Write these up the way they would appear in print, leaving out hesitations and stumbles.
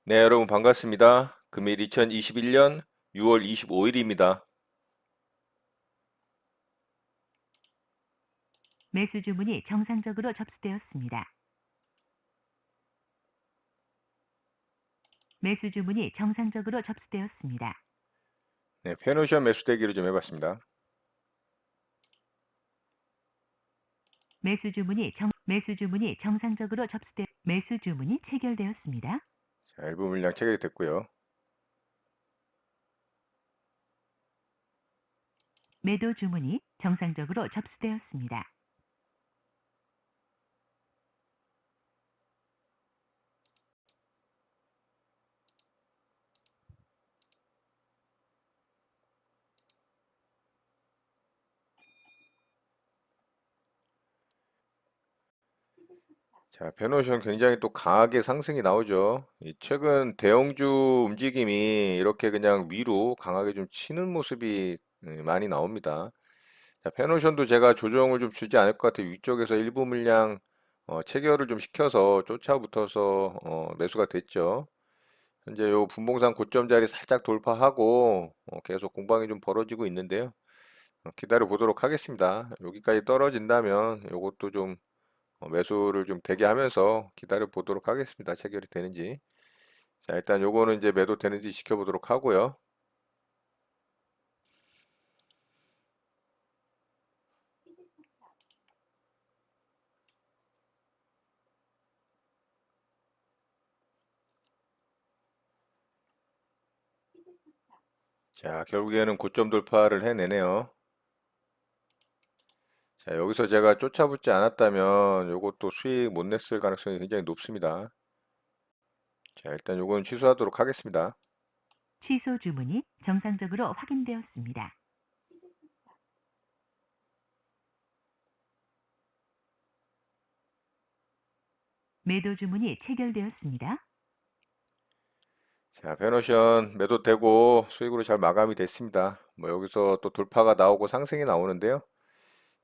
네, 여러분 반갑습니다. 금일 2021년 6월 25일입니다. 매수 주문이 정상적으로 접수되었습니다. 매수 주문이 정상적으로 접수되었습니다. 네, 페노션 매수 대기를 좀 해봤습니다. 매수 주문이 정상적으로 매수 주문이 체결되었습니다. 자, 일부 물량 체결이 됐고요. 매도 주문이 정상적으로 접수되었습니다. 자, 페노션 굉장히 또 강하게 상승이 나오죠. 이 최근 대형주 움직임이 이렇게 그냥 위로 강하게 좀 치는 모습이 많이 나옵니다. 자, 페노션도 제가 조정을 좀 주지 않을 것 같아요. 위쪽에서 일부 물량 체결을 좀 시켜서 쫓아붙어서 매수가 됐죠. 현재 요 분봉상 고점 자리 살짝 돌파하고 계속 공방이 좀 벌어지고 있는데요. 기다려 보도록 하겠습니다. 여기까지 떨어진다면 요것도 좀 매수를 좀 대기하면서 기다려 보도록 하겠습니다. 체결이 되는지. 자, 일단 요거는 이제 매도 되는지 지켜보도록 하고요. 자, 결국에는 고점 돌파를 해내네요. 자, 여기서 제가 쫓아붙지 않았다면 요것도 수익 못 냈을 가능성이 굉장히 높습니다. 자, 일단 요건 취소하도록 하겠습니다. 취소 주문이 정상적으로 확인되었습니다. 매도 주문이 체결되었습니다. 자, 베너션 매도되고 수익으로 잘 마감이 됐습니다. 뭐 여기서 또 돌파가 나오고 상승이 나오는데요.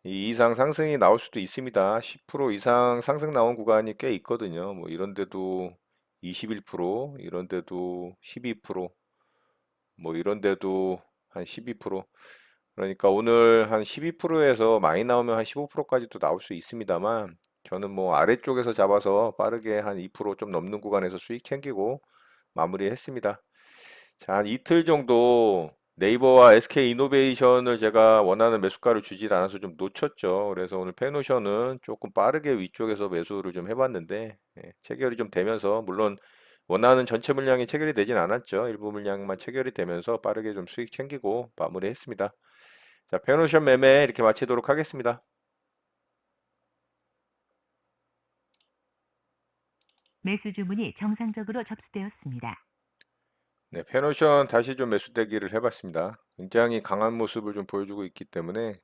이 이상 상승이 나올 수도 있습니다. 10% 이상 상승 나온 구간이 꽤 있거든요. 뭐 이런 데도 21%, 이런 데도 12%, 뭐 이런 데도 한 12%. 그러니까 오늘 한 12%에서 많이 나오면 한 15%까지도 나올 수 있습니다만 저는 뭐 아래쪽에서 잡아서 빠르게 한 2%좀 넘는 구간에서 수익 챙기고 마무리했습니다. 자, 한 이틀 정도 네이버와 SK 이노베이션을 제가 원하는 매수가를 주질 않아서 좀 놓쳤죠. 그래서 오늘 페노션은 조금 빠르게 위쪽에서 매수를 좀 해봤는데 체결이 좀 되면서 물론 원하는 전체 물량이 체결이 되진 않았죠. 일부 물량만 체결이 되면서 빠르게 좀 수익 챙기고 마무리했습니다. 자, 페노션 매매 이렇게 마치도록 하겠습니다. 매수 주문이 정상적으로 접수되었습니다. 네, 페노션 다시 좀 매수대기를 해봤습니다. 굉장히 강한 모습을 좀 보여주고 있기 때문에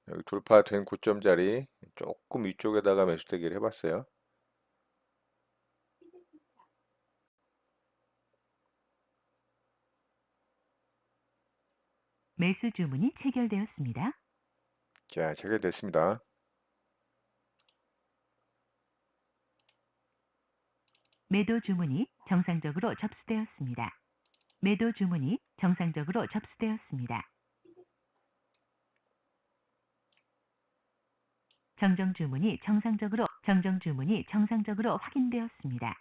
여기 돌파된 고점 자리 조금 위쪽에다가 매수대기를 해봤어요. 매수 주문이 체결되었습니다. 자, 체결됐습니다. 매도 주문이 정상적으로 접수되었습니다. 매도 주문이 정상적으로 접수되었습니다. 정정 주문이 정상적으로 확인되었습니다.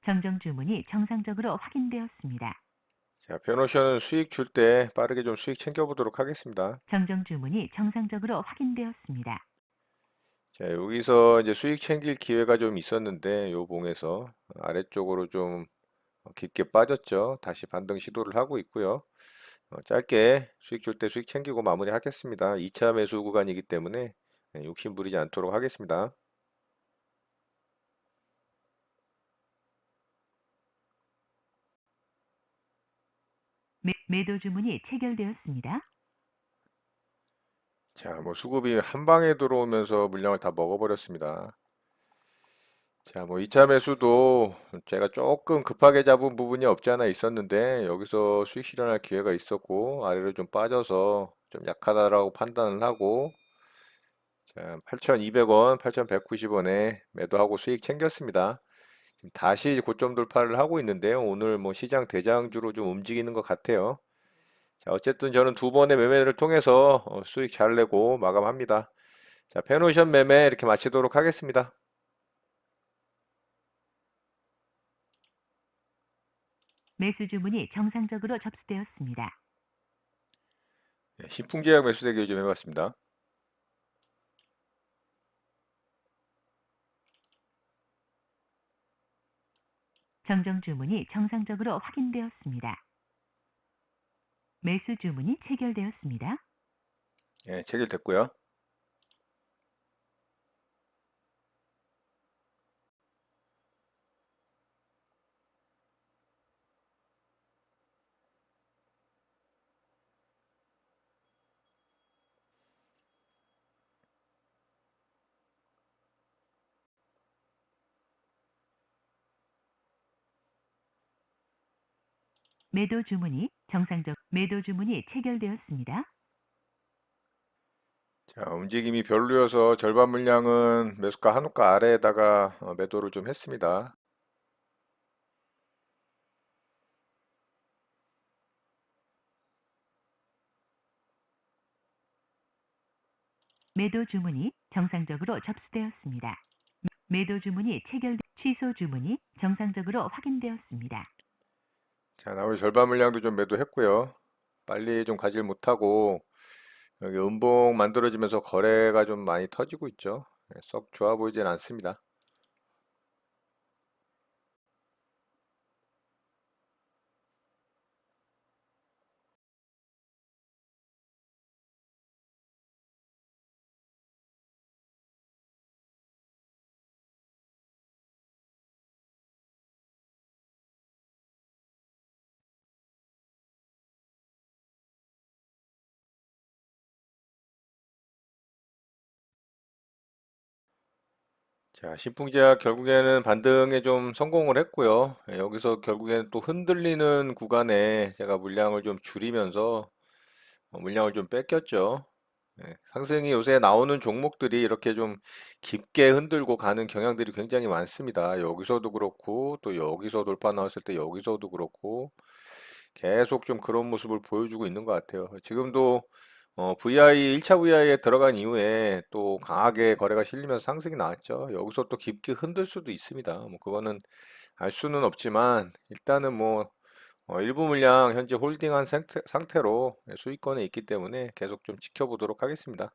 정정 주문이 정상적으로 확인되었습니다. 자, 페노션은 수익 줄 때 빠르게 좀 수익 챙겨보도록 하겠습니다. 정정 주문이 정상적으로 확인되었습니다. 자, 여기서 이제 수익 챙길 기회가 좀 있었는데 요 봉에서 아래쪽으로 좀 깊게 빠졌죠. 다시 반등 시도를 하고 있고요. 짧게 수익 줄 때 수익 챙기고 마무리하겠습니다. 2차 매수 구간이기 때문에 욕심 부리지 않도록 하겠습니다. 매도 주문이 체결되었습니다. 자, 뭐 수급이 한 방에 들어오면서 물량을 다 먹어버렸습니다. 자, 뭐 2차 매수도 제가 조금 급하게 잡은 부분이 없지 않아 있었는데 여기서 수익 실현할 기회가 있었고 아래로 좀 빠져서 좀 약하다라고 판단을 하고, 자, 8,200원, 8,190원에 매도하고 수익 챙겼습니다. 지금 다시 고점 돌파를 하고 있는데요. 오늘 뭐 시장 대장주로 좀 움직이는 것 같아요. 자, 어쨌든 저는 두 번의 매매를 통해서 수익 잘 내고 마감합니다. 자, 페노션 매매 이렇게 마치도록 하겠습니다. 매수 주문이 정상적으로 접수되었습니다. 예, 신풍제약 매수대기 좀 해봤습니다. 정정 주문이 정상적으로 확인되었습니다. 매수 주문이 체결되었습니다. 예, 체결됐고요. 매도 주문이 체결되었습니다. 자, 움직임이 별로여서 절반 물량은 매수가 한우가 아래에다가 매도를 좀 했습니다. 매도 주문이 정상적으로 접수되었습니다. 취소 주문이 정상적으로 확인되었습니다. 자, 나머지 절반 물량도 좀 매도했고요. 빨리 좀 가질 못하고 여기 음봉 만들어지면서 거래가 좀 많이 터지고 있죠. 예, 썩 좋아 보이진 않습니다. 자, 신풍제약 결국에는 반등에 좀 성공을 했고요. 예, 여기서 결국에는 또 흔들리는 구간에 제가 물량을 좀 줄이면서 물량을 좀 뺏겼죠. 예, 상승이 요새 나오는 종목들이 이렇게 좀 깊게 흔들고 가는 경향들이 굉장히 많습니다. 여기서도 그렇고 또 여기서 돌파 나왔을 때 여기서도 그렇고 계속 좀 그런 모습을 보여주고 있는 것 같아요. 지금도 VI 1차 VI에 들어간 이후에 또 강하게 거래가 실리면서 상승이 나왔죠. 여기서 또 깊게 흔들 수도 있습니다. 뭐 그거는 알 수는 없지만 일단은 뭐 일부 물량 현재 홀딩한 상태로 수익권에 있기 때문에 계속 좀 지켜보도록 하겠습니다.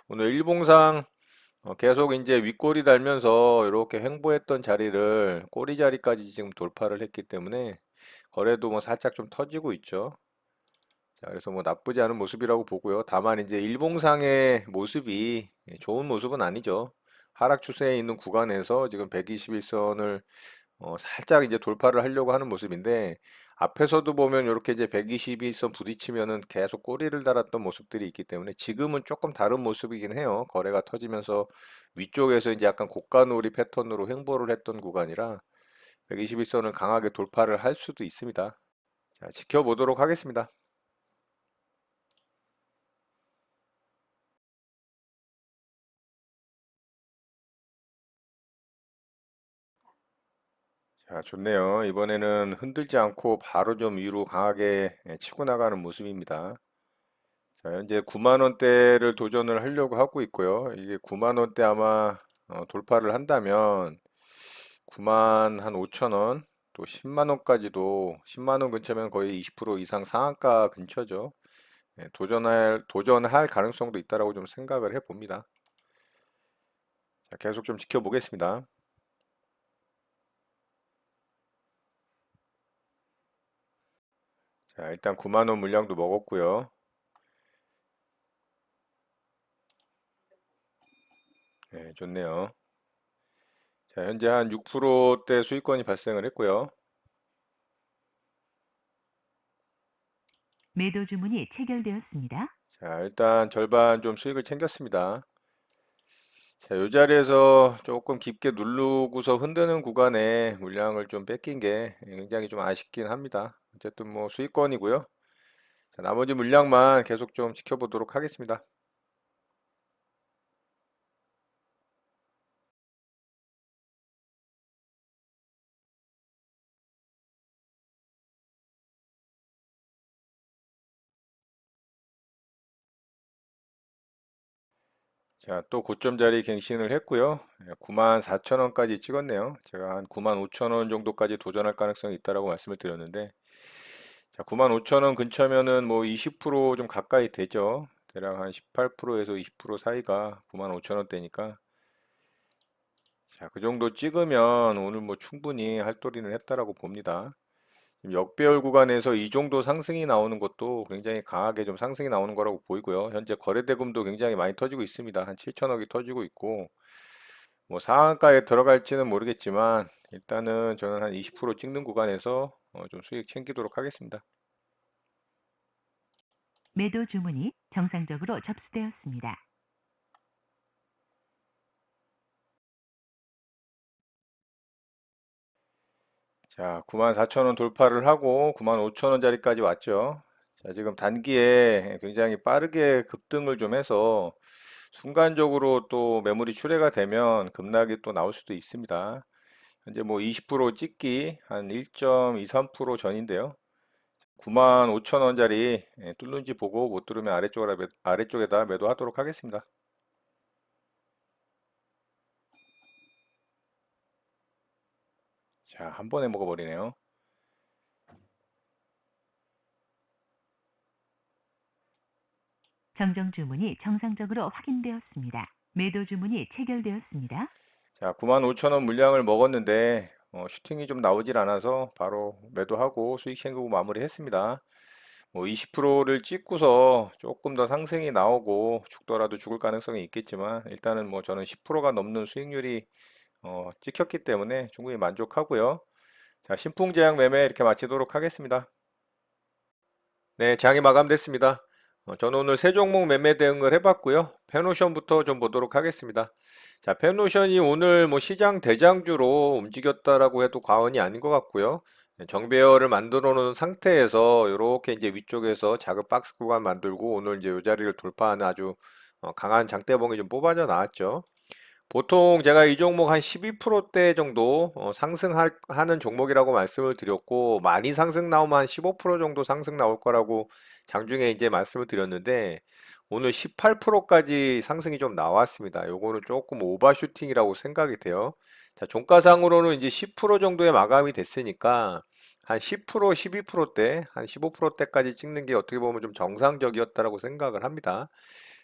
오늘 일봉상 계속 이제 윗꼬리 달면서 이렇게 횡보했던 자리를 꼬리 자리까지 지금 돌파를 했기 때문에 거래도 뭐 살짝 좀 터지고 있죠. 자, 그래서 뭐 나쁘지 않은 모습이라고 보고요. 다만 이제 일봉상의 모습이 좋은 모습은 아니죠. 하락 추세에 있는 구간에서 지금 121선을 살짝 이제 돌파를 하려고 하는 모습인데 앞에서도 보면 이렇게 이제 122선 부딪히면은 계속 꼬리를 달았던 모습들이 있기 때문에 지금은 조금 다른 모습이긴 해요. 거래가 터지면서 위쪽에서 이제 약간 고가놀이 패턴으로 횡보를 했던 구간이라 121선을 강하게 돌파를 할 수도 있습니다. 자, 지켜보도록 하겠습니다. 자, 좋네요. 이번에는 흔들지 않고 바로 좀 위로 강하게 치고 나가는 모습입니다. 자, 현재 9만 원대를 도전을 하려고 하고 있고요. 이게 9만 원대 아마 돌파를 한다면 9만 한 5천 원, 또 10만 원까지도 10만 원 근처면 거의 20% 이상 상한가 근처죠. 도전할 가능성도 있다라고 좀 생각을 해봅니다. 자, 계속 좀 지켜보겠습니다. 자, 일단 9만 원 물량도 먹었고요. 네, 좋네요. 자, 현재 한 6%대 수익권이 발생을 했고요. 매도 주문이 체결되었습니다. 자, 일단 절반 좀 수익을 챙겼습니다. 자, 이 자리에서 조금 깊게 누르고서 흔드는 구간에 물량을 좀 뺏긴 게 굉장히 좀 아쉽긴 합니다. 어쨌든 뭐 수익권이고요. 자, 나머지 물량만 계속 좀 지켜보도록 하겠습니다. 자, 또 고점 자리 갱신을 했고요. 94,000원까지 찍었네요. 제가 한 95,000원 정도까지 도전할 가능성이 있다라고 말씀을 드렸는데, 자, 95,000원 근처면은 뭐 20%좀 가까이 되죠. 대략 한 18%에서 20% 사이가 95,000원대니까. 자, 그 정도 찍으면 오늘 뭐 충분히 할도리는 했다라고 봅니다. 지금 역배열 구간에서 이 정도 상승이 나오는 것도 굉장히 강하게 좀 상승이 나오는 거라고 보이고요. 현재 거래대금도 굉장히 많이 터지고 있습니다. 한 7천억이 터지고 있고, 뭐 상한가에 들어갈지는 모르겠지만 일단은 저는 한 20% 찍는 구간에서 좀 수익 챙기도록 하겠습니다. 매도 주문이 정상적으로 접수되었습니다. 자, 94,000원 돌파를 하고 95,000원짜리까지 왔죠. 자, 지금 단기에 굉장히 빠르게 급등을 좀 해서 순간적으로 또 매물이 출회가 되면 급락이 또 나올 수도 있습니다. 현재 뭐 20% 찍기 한 1.23% 전인데요. 95,000원짜리 뚫는지 보고 못 뚫으면 아래쪽에다 매도하도록 하겠습니다. 자, 한 번에 먹어버리네요. 정정 주문이 정상적으로 확인되었습니다. 매도 주문이 체결되었습니다. 자, 95,000원 물량을 먹었는데 슈팅이 좀 나오질 않아서 바로 매도하고 수익 챙기고 마무리했습니다. 뭐 20%를 찍고서 조금 더 상승이 나오고 죽더라도 죽을 가능성이 있겠지만 일단은 뭐 저는 10%가 넘는 수익률이 찍혔기 때문에 충분히 만족하고요. 자, 신풍 제약 매매 이렇게 마치도록 하겠습니다. 네, 장이 마감됐습니다. 저는 오늘 세 종목 매매 대응을 해봤고요. 페노션부터 좀 보도록 하겠습니다. 자, 페노션이 오늘 뭐 시장 대장주로 움직였다라고 해도 과언이 아닌 것 같고요. 네, 정배열을 만들어 놓은 상태에서 이렇게 이제 위쪽에서 작은 박스 구간 만들고 오늘 이제 이 자리를 돌파하는 아주 강한 장대봉이 좀 뽑아져 나왔죠. 보통 제가 이 종목 한 12%대 정도 상승하는 종목이라고 말씀을 드렸고 많이 상승 나오면 한 15% 정도 상승 나올 거라고 장중에 이제 말씀을 드렸는데 오늘 18%까지 상승이 좀 나왔습니다. 요거는 조금 오버슈팅이라고 생각이 돼요. 자, 종가상으로는 이제 10% 정도의 마감이 됐으니까 한 10%, 12%대, 한 15%대까지 찍는 게 어떻게 보면 좀 정상적이었다라고 생각을 합니다.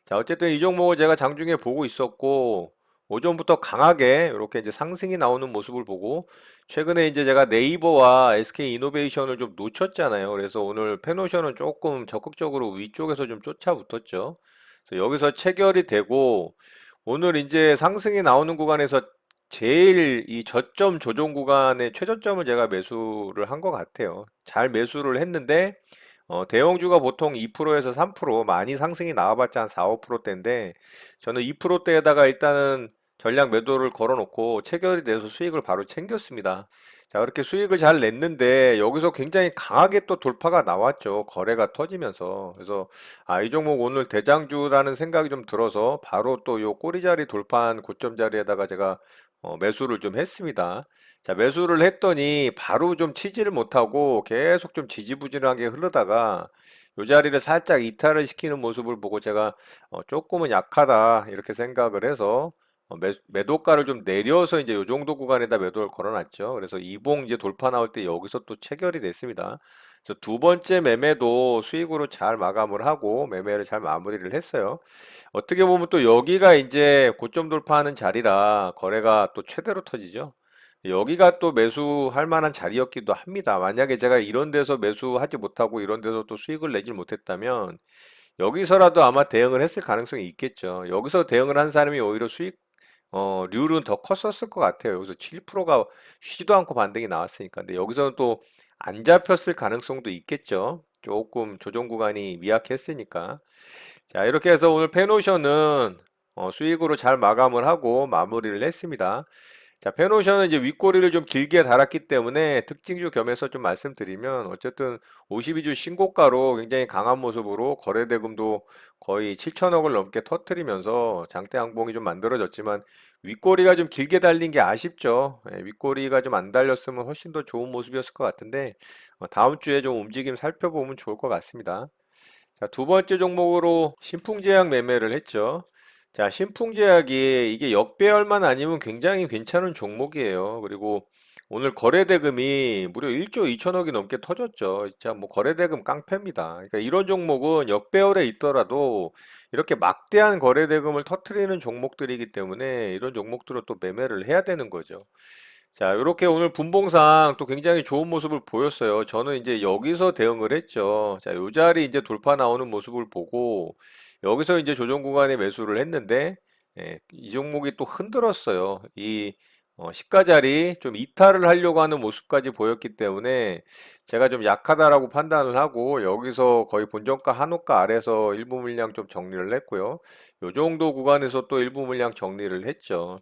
자, 어쨌든 이 종목을 제가 장중에 보고 있었고, 오전부터 강하게 이렇게 이제 상승이 나오는 모습을 보고, 최근에 이제 제가 네이버와 SK 이노베이션을 좀 놓쳤잖아요. 그래서 오늘 페노션은 조금 적극적으로 위쪽에서 좀 쫓아붙었죠. 그래서 여기서 체결이 되고, 오늘 이제 상승이 나오는 구간에서 제일 이 저점 조정 구간의 최저점을 제가 매수를 한 것 같아요. 잘 매수를 했는데, 대형주가 보통 2%에서 3% 많이 상승이 나와봤자 한 4, 5%대인데 저는 2%대에다가 일단은 전량 매도를 걸어놓고 체결이 돼서 수익을 바로 챙겼습니다. 자, 그렇게 수익을 잘 냈는데 여기서 굉장히 강하게 또 돌파가 나왔죠. 거래가 터지면서. 그래서 이 종목 오늘 대장주라는 생각이 좀 들어서 바로 또 요 꼬리자리 돌파한 고점 자리에다가 제가 매수를 좀 했습니다. 자, 매수를 했더니 바로 좀 치지를 못하고 계속 좀 지지부진하게 흐르다가 요 자리를 살짝 이탈을 시키는 모습을 보고 제가 조금은 약하다 이렇게 생각을 해서 매도가를 좀 내려서 이제 요 정도 구간에다 매도를 걸어놨죠. 그래서 이봉 이제 돌파 나올 때 여기서 또 체결이 됐습니다. 그래서 두 번째 매매도 수익으로 잘 마감을 하고 매매를 잘 마무리를 했어요. 어떻게 보면 또 여기가 이제 고점 돌파하는 자리라 거래가 또 최대로 터지죠. 여기가 또 매수할 만한 자리였기도 합니다. 만약에 제가 이런 데서 매수하지 못하고 이런 데서 또 수익을 내질 못했다면 여기서라도 아마 대응을 했을 가능성이 있겠죠. 여기서 대응을 한 사람이 오히려 수익 률은 더 컸었을 것 같아요. 여기서 7%가 쉬지도 않고 반등이 나왔으니까. 근데 여기서는 또 안 잡혔을 가능성도 있겠죠. 조금 조정 구간이 미약했으니까. 자, 이렇게 해서 오늘 페노션은 수익으로 잘 마감을 하고 마무리를 했습니다. 자, 페노션은 이제 윗꼬리를 좀 길게 달았기 때문에 특징주 겸해서 좀 말씀드리면 어쨌든 52주 신고가로 굉장히 강한 모습으로 거래대금도 거의 7천억을 넘게 터트리면서 장대 항봉이 좀 만들어졌지만 윗꼬리가 좀 길게 달린 게 아쉽죠. 예, 윗꼬리가 좀 안 달렸으면 훨씬 더 좋은 모습이었을 것 같은데 다음 주에 좀 움직임 살펴보면 좋을 것 같습니다. 자, 두 번째 종목으로 신풍제약 매매를 했죠. 자, 신풍제약이 이게 역배열만 아니면 굉장히 괜찮은 종목이에요. 그리고 오늘 거래대금이 무려 1조 2천억이 넘게 터졌죠. 진짜 뭐 거래대금 깡패입니다. 그러니까 이런 종목은 역배열에 있더라도 이렇게 막대한 거래대금을 터트리는 종목들이기 때문에 이런 종목들은 또 매매를 해야 되는 거죠. 자, 이렇게 오늘 분봉상 또 굉장히 좋은 모습을 보였어요. 저는 이제 여기서 대응을 했죠. 자, 요 자리 이제 돌파 나오는 모습을 보고 여기서 이제 조정 구간에 매수를 했는데 이 종목이 또 흔들었어요. 이 시가 자리 좀 이탈을 하려고 하는 모습까지 보였기 때문에 제가 좀 약하다라고 판단을 하고 여기서 거의 본전가 한호가 아래서 일부 물량 좀 정리를 했고요. 요 정도 구간에서 또 일부 물량 정리를 했죠.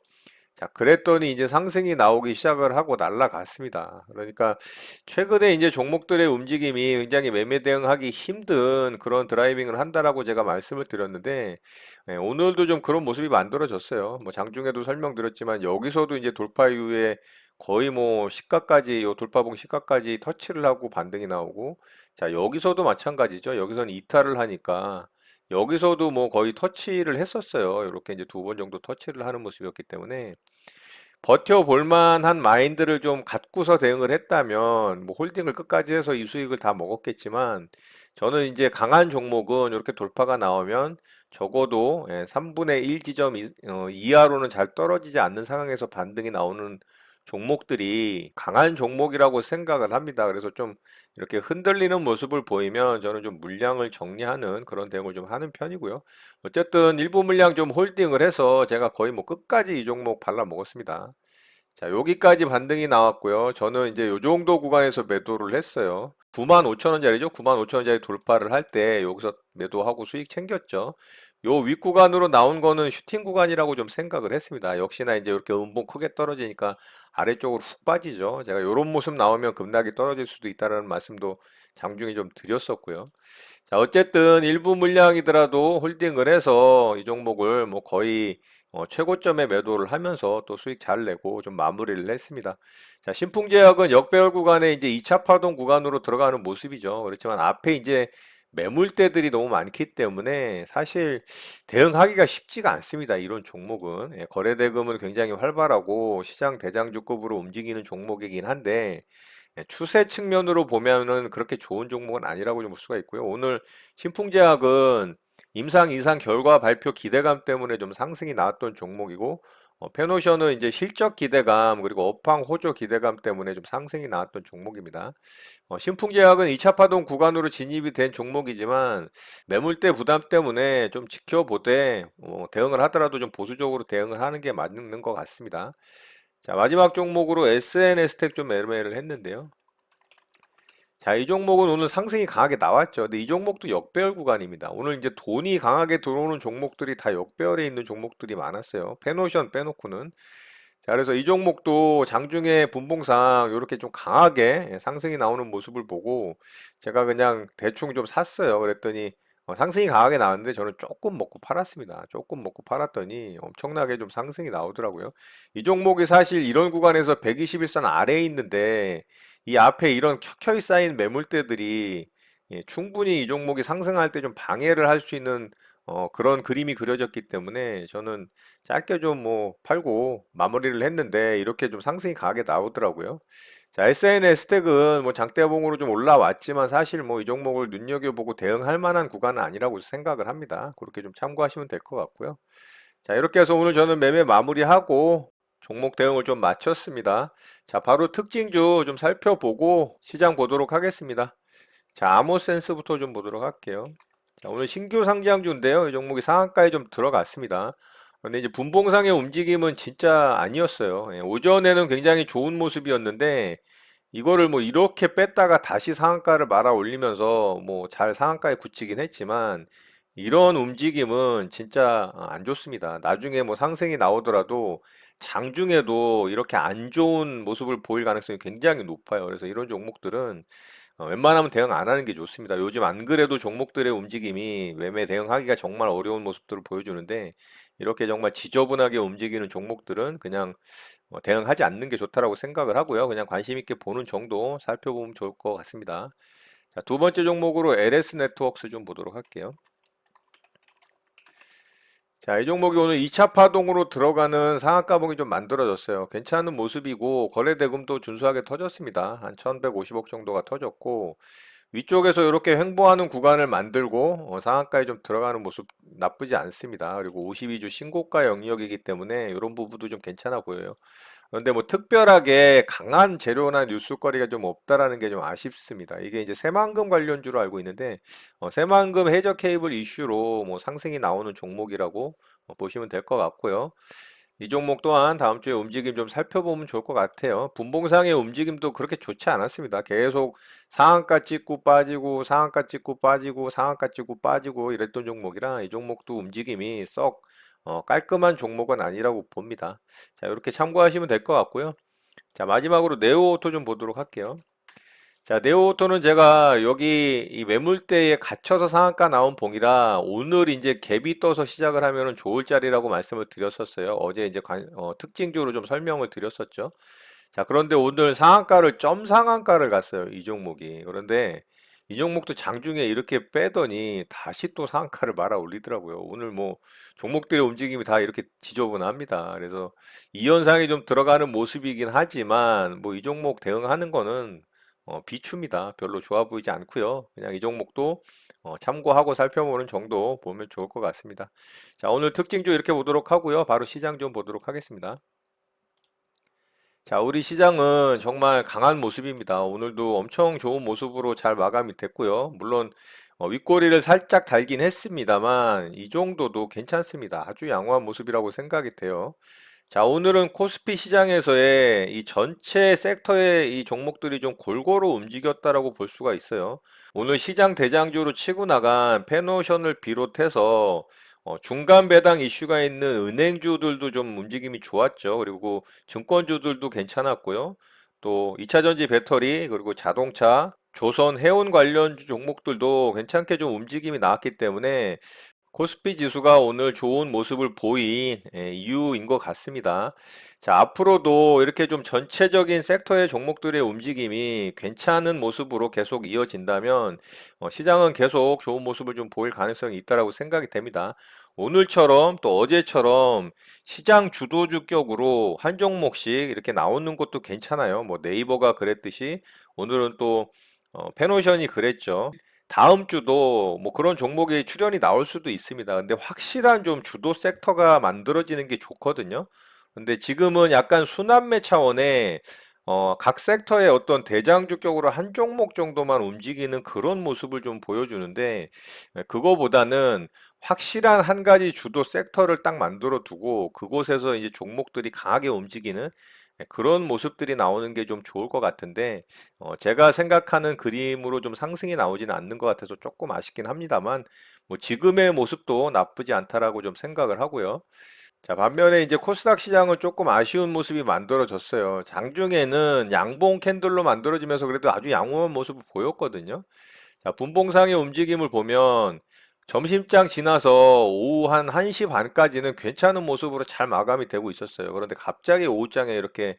자, 그랬더니 이제 상승이 나오기 시작을 하고 날라갔습니다. 그러니까 최근에 이제 종목들의 움직임이 굉장히 매매 대응하기 힘든 그런 드라이빙을 한다라고 제가 말씀을 드렸는데 오늘도 좀 그런 모습이 만들어졌어요. 뭐 장중에도 설명드렸지만 여기서도 이제 돌파 이후에 거의 뭐 시가까지 요 돌파봉 시가까지 터치를 하고 반등이 나오고 자, 여기서도 마찬가지죠. 여기서는 이탈을 하니까 여기서도 뭐 거의 터치를 했었어요. 이렇게 이제 두 번 정도 터치를 하는 모습이었기 때문에 버텨볼 만한 마인드를 좀 갖고서 대응을 했다면 뭐 홀딩을 끝까지 해서 이 수익을 다 먹었겠지만 저는 이제 강한 종목은 이렇게 돌파가 나오면 적어도 3분의 1 지점 이하로는 잘 떨어지지 않는 상황에서 반등이 나오는 종목들이 강한 종목이라고 생각을 합니다. 그래서 좀 이렇게 흔들리는 모습을 보이면 저는 좀 물량을 정리하는 그런 대응을 좀 하는 편이고요. 어쨌든 일부 물량 좀 홀딩을 해서 제가 거의 뭐 끝까지 이 종목 발라 먹었습니다. 자, 여기까지 반등이 나왔고요. 저는 이제 요 정도 구간에서 매도를 했어요. 95,000원짜리죠. 95,000원짜리 돌파를 할 때 여기서 매도하고 수익 챙겼죠. 요 윗구간으로 나온 거는 슈팅 구간이라고 좀 생각을 했습니다. 역시나 이제 이렇게 음봉 크게 떨어지니까 아래쪽으로 훅 빠지죠. 제가 요런 모습 나오면 급락이 떨어질 수도 있다는 말씀도 장중에 좀 드렸었고요. 자, 어쨌든 일부 물량이더라도 홀딩을 해서 이 종목을 뭐 거의 최고점에 매도를 하면서 또 수익 잘 내고 좀 마무리를 했습니다. 자, 신풍제약은 역배열 구간에 이제 2차 파동 구간으로 들어가는 모습이죠. 그렇지만 앞에 이제 매물대들이 너무 많기 때문에 사실 대응하기가 쉽지가 않습니다. 이런 종목은. 거래대금은 굉장히 활발하고 시장 대장주급으로 움직이는 종목이긴 한데 추세 측면으로 보면은 그렇게 좋은 종목은 아니라고 좀 볼 수가 있고요. 오늘 신풍제약은 임상 이상 결과 발표 기대감 때문에 좀 상승이 나왔던 종목이고 페노션은 이제 실적 기대감 그리고 업황 호조 기대감 때문에 좀 상승이 나왔던 종목입니다. 신풍제약은 2차 파동 구간으로 진입이 된 종목이지만 매물대 부담 때문에 좀 지켜보되 대응을 하더라도 좀 보수적으로 대응을 하는 게 맞는 것 같습니다. 자, 마지막 종목으로 SNS텍 좀 매매를 했는데요. 자, 이 종목은 오늘 상승이 강하게 나왔죠. 근데 이 종목도 역배열 구간입니다. 오늘 이제 돈이 강하게 들어오는 종목들이 다 역배열에 있는 종목들이 많았어요. 페노션 빼놓고는. 자, 그래서 이 종목도 장중에 분봉상 이렇게 좀 강하게 상승이 나오는 모습을 보고 제가 그냥 대충 좀 샀어요. 그랬더니 상승이 강하게 나왔는데 저는 조금 먹고 팔았습니다. 조금 먹고 팔았더니 엄청나게 좀 상승이 나오더라고요. 이 종목이 사실 이런 구간에서 121선 아래에 있는데 이 앞에 이런 켜켜이 쌓인 매물대들이 충분히 이 종목이 상승할 때 좀 방해를 할 수 있는 그런 그림이 그려졌기 때문에 저는 짧게 좀 뭐 팔고 마무리를 했는데 이렇게 좀 상승이 강하게 나오더라고요. 자, SNS 스택은 뭐 장대봉으로 좀 올라왔지만 사실 뭐 이 종목을 눈여겨보고 대응할 만한 구간은 아니라고 생각을 합니다. 그렇게 좀 참고하시면 될 것 같고요. 자, 이렇게 해서 오늘 저는 매매 마무리하고 종목 대응을 좀 마쳤습니다. 자, 바로 특징주 좀 살펴보고 시장 보도록 하겠습니다. 자, 아모센스부터 좀 보도록 할게요. 자, 오늘 신규 상장주인데요. 이 종목이 상한가에 좀 들어갔습니다. 근데 이제 분봉상의 움직임은 진짜 아니었어요. 오전에는 굉장히 좋은 모습이었는데 이거를 뭐 이렇게 뺐다가 다시 상한가를 말아 올리면서 뭐 잘 상한가에 굳히긴 했지만 이런 움직임은 진짜 안 좋습니다. 나중에 뭐 상승이 나오더라도 장중에도 이렇게 안 좋은 모습을 보일 가능성이 굉장히 높아요. 그래서 이런 종목들은 웬만하면 대응 안 하는 게 좋습니다. 요즘 안 그래도 종목들의 움직임이 매매 대응하기가 정말 어려운 모습들을 보여주는데 이렇게 정말 지저분하게 움직이는 종목들은 그냥 대응하지 않는 게 좋다라고 생각을 하고요. 그냥 관심 있게 보는 정도 살펴보면 좋을 것 같습니다. 자, 두 번째 종목으로 LS 네트워크스 좀 보도록 할게요. 자, 이 종목이 오늘 2차 파동으로 들어가는 상한가봉이 좀 만들어졌어요. 괜찮은 모습이고 거래 대금도 준수하게 터졌습니다. 한 1150억 정도가 터졌고 위쪽에서 이렇게 횡보하는 구간을 만들고 상한가에 좀 들어가는 모습 나쁘지 않습니다. 그리고 52주 신고가 영역이기 때문에 이런 부분도 좀 괜찮아 보여요. 그런데 뭐 특별하게 강한 재료나 뉴스거리가 좀 없다라는 게 좀 아쉽습니다. 이게 이제 새만금 관련주로 알고 있는데 새만금 해저 케이블 이슈로 뭐 상승이 나오는 종목이라고 보시면 될 것 같고요. 이 종목 또한 다음 주에 움직임 좀 살펴보면 좋을 것 같아요. 분봉상의 움직임도 그렇게 좋지 않았습니다. 계속 상한가 찍고 빠지고 상한가 찍고 빠지고 상한가 찍고 빠지고 이랬던 종목이라 이 종목도 움직임이 썩 깔끔한 종목은 아니라고 봅니다. 자, 이렇게 참고하시면 될 것 같고요. 자, 마지막으로 네오오토 좀 보도록 할게요. 자, 네오오토는 제가 여기 이 매물대에 갇혀서 상한가 나온 봉이라 오늘 이제 갭이 떠서 시작을 하면은 좋을 자리라고 말씀을 드렸었어요. 어제 이제 특징적으로 좀 설명을 드렸었죠. 자, 그런데 오늘 상한가를 점 상한가를 갔어요. 이 종목이. 그런데 이 종목도 장중에 이렇게 빼더니 다시 또 상한가를 말아 올리더라고요. 오늘 뭐 종목들의 움직임이 다 이렇게 지저분합니다. 그래서 이 현상이 좀 들어가는 모습이긴 하지만 뭐 이 종목 대응하는 거는 비춥니다. 별로 좋아 보이지 않고요. 그냥 이 종목도 참고하고 살펴보는 정도 보면 좋을 것 같습니다. 자, 오늘 특징 좀 이렇게 보도록 하고요. 바로 시장 좀 보도록 하겠습니다. 자, 우리 시장은 정말 강한 모습입니다. 오늘도 엄청 좋은 모습으로 잘 마감이 됐고요. 물론 윗꼬리를 살짝 달긴 했습니다만 이 정도도 괜찮습니다. 아주 양호한 모습이라고 생각이 돼요. 자, 오늘은 코스피 시장에서의 이 전체 섹터의 이 종목들이 좀 골고루 움직였다라고 볼 수가 있어요. 오늘 시장 대장주로 치고 나간 페노션을 비롯해서 중간 배당 이슈가 있는 은행주들도 좀 움직임이 좋았죠. 그리고 증권주들도 괜찮았고요. 또 2차전지 배터리, 그리고 자동차, 조선, 해운 관련 종목들도 괜찮게 좀 움직임이 나왔기 때문에 코스피 지수가 오늘 좋은 모습을 보인 이유인 것 같습니다. 자, 앞으로도 이렇게 좀 전체적인 섹터의 종목들의 움직임이 괜찮은 모습으로 계속 이어진다면 시장은 계속 좋은 모습을 좀 보일 가능성이 있다라고 생각이 됩니다. 오늘처럼 또 어제처럼 시장 주도주격으로 한 종목씩 이렇게 나오는 것도 괜찮아요. 뭐 네이버가 그랬듯이 오늘은 또 페노션이 그랬죠. 다음 주도 뭐 그런 종목의 출현이 나올 수도 있습니다. 근데 확실한 좀 주도 섹터가 만들어지는 게 좋거든요. 근데 지금은 약간 순환매 차원의 각 섹터의 어떤 대장주격으로 한 종목 정도만 움직이는 그런 모습을 좀 보여주는데 그거보다는 확실한 한 가지 주도 섹터를 딱 만들어 두고 그곳에서 이제 종목들이 강하게 움직이는 그런 모습들이 나오는 게 좀 좋을 것 같은데 제가 생각하는 그림으로 좀 상승이 나오지는 않는 것 같아서 조금 아쉽긴 합니다만 뭐 지금의 모습도 나쁘지 않다라고 좀 생각을 하고요. 자, 반면에 이제 코스닥 시장은 조금 아쉬운 모습이 만들어졌어요. 장중에는 양봉 캔들로 만들어지면서 그래도 아주 양호한 모습을 보였거든요. 자, 분봉상의 움직임을 보면 점심장 지나서 오후 한 1시 반까지는 괜찮은 모습으로 잘 마감이 되고 있었어요. 그런데 갑자기 오후장에 이렇게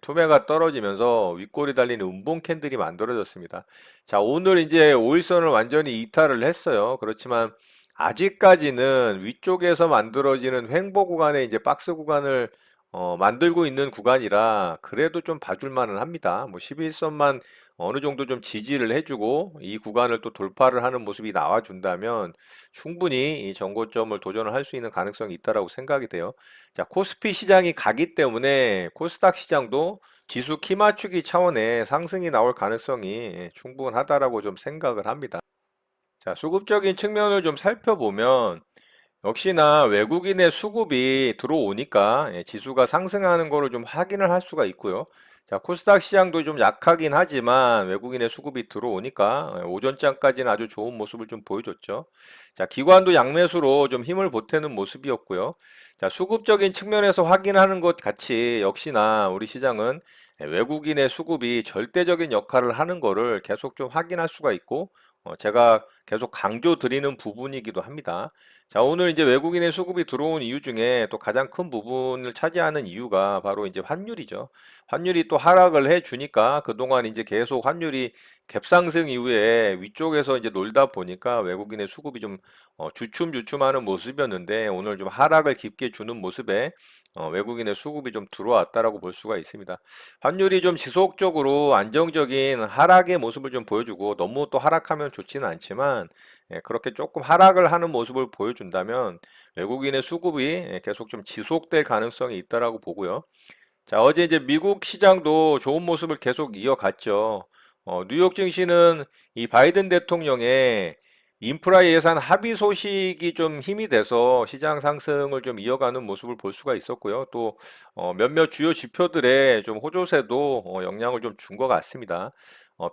투매가 떨어지면서 윗골이 달리는 음봉 캔들이 만들어졌습니다. 자, 오늘 이제 5일선을 완전히 이탈을 했어요. 그렇지만 아직까지는 위쪽에서 만들어지는 횡보 구간에 이제 박스 구간을 만들고 있는 구간이라 그래도 좀 봐줄 만은 합니다. 뭐 11선만 어느 정도 좀 지지를 해주고 이 구간을 또 돌파를 하는 모습이 나와준다면 충분히 이 정고점을 도전을 할 수 있는 가능성이 있다라고 생각이 돼요. 자, 코스피 시장이 가기 때문에 코스닥 시장도 지수 키 맞추기 차원의 상승이 나올 가능성이 충분하다라고 좀 생각을 합니다. 자, 수급적인 측면을 좀 살펴보면 역시나 외국인의 수급이 들어오니까 지수가 상승하는 거를 좀 확인을 할 수가 있고요. 자, 코스닥 시장도 좀 약하긴 하지만 외국인의 수급이 들어오니까 오전장까지는 아주 좋은 모습을 좀 보여줬죠. 자, 기관도 양매수로 좀 힘을 보태는 모습이었고요. 자, 수급적인 측면에서 확인하는 것 같이 역시나 우리 시장은 외국인의 수급이 절대적인 역할을 하는 거를 계속 좀 확인할 수가 있고, 제가 계속 강조 드리는 부분이기도 합니다. 자, 오늘 이제 외국인의 수급이 들어온 이유 중에 또 가장 큰 부분을 차지하는 이유가 바로 이제 환율이죠. 환율이 또 하락을 해 주니까 그동안 이제 계속 환율이 갭상승 이후에 위쪽에서 이제 놀다 보니까 외국인의 수급이 좀 주춤주춤하는 모습이었는데 오늘 좀 하락을 깊게 주는 모습에 외국인의 수급이 좀 들어왔다라고 볼 수가 있습니다. 환율이 좀 지속적으로 안정적인 하락의 모습을 좀 보여주고 너무 또 하락하면 좋지는 않지만 그렇게 조금 하락을 하는 모습을 보여준다면 외국인의 수급이 계속 좀 지속될 가능성이 있다라고 보고요. 자, 어제 이제 미국 시장도 좋은 모습을 계속 이어갔죠. 뉴욕 증시는 이 바이든 대통령의 인프라 예산 합의 소식이 좀 힘이 돼서 시장 상승을 좀 이어가는 모습을 볼 수가 있었고요. 또 몇몇 주요 지표들의 좀 호조세도 영향을 좀 준 것 같습니다.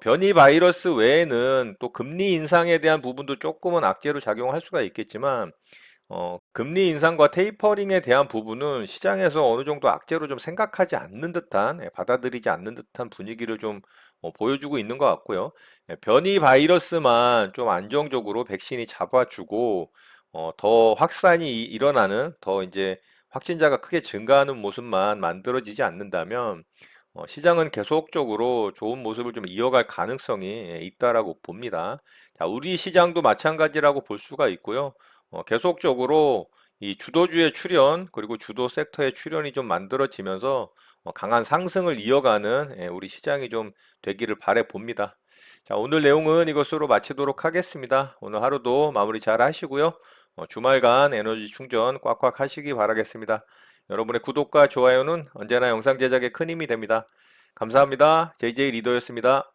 변이 바이러스 외에는 또 금리 인상에 대한 부분도 조금은 악재로 작용할 수가 있겠지만 금리 인상과 테이퍼링에 대한 부분은 시장에서 어느 정도 악재로 좀 생각하지 않는 듯한, 받아들이지 않는 듯한 분위기를 좀 보여주고 있는 것 같고요. 변이 바이러스만 좀 안정적으로 백신이 잡아주고, 더 확산이 일어나는, 더 이제 확진자가 크게 증가하는 모습만 만들어지지 않는다면, 시장은 계속적으로 좋은 모습을 좀 이어갈 가능성이 있다라고 봅니다. 자, 우리 시장도 마찬가지라고 볼 수가 있고요. 계속적으로 이 주도주의 출현 그리고 주도 섹터의 출현이 좀 만들어지면서 강한 상승을 이어가는 우리 시장이 좀 되기를 바래 봅니다. 자, 오늘 내용은 이것으로 마치도록 하겠습니다. 오늘 하루도 마무리 잘 하시고요. 주말간 에너지 충전 꽉꽉 하시기 바라겠습니다. 여러분의 구독과 좋아요는 언제나 영상 제작에 큰 힘이 됩니다. 감사합니다. JJ 리더였습니다.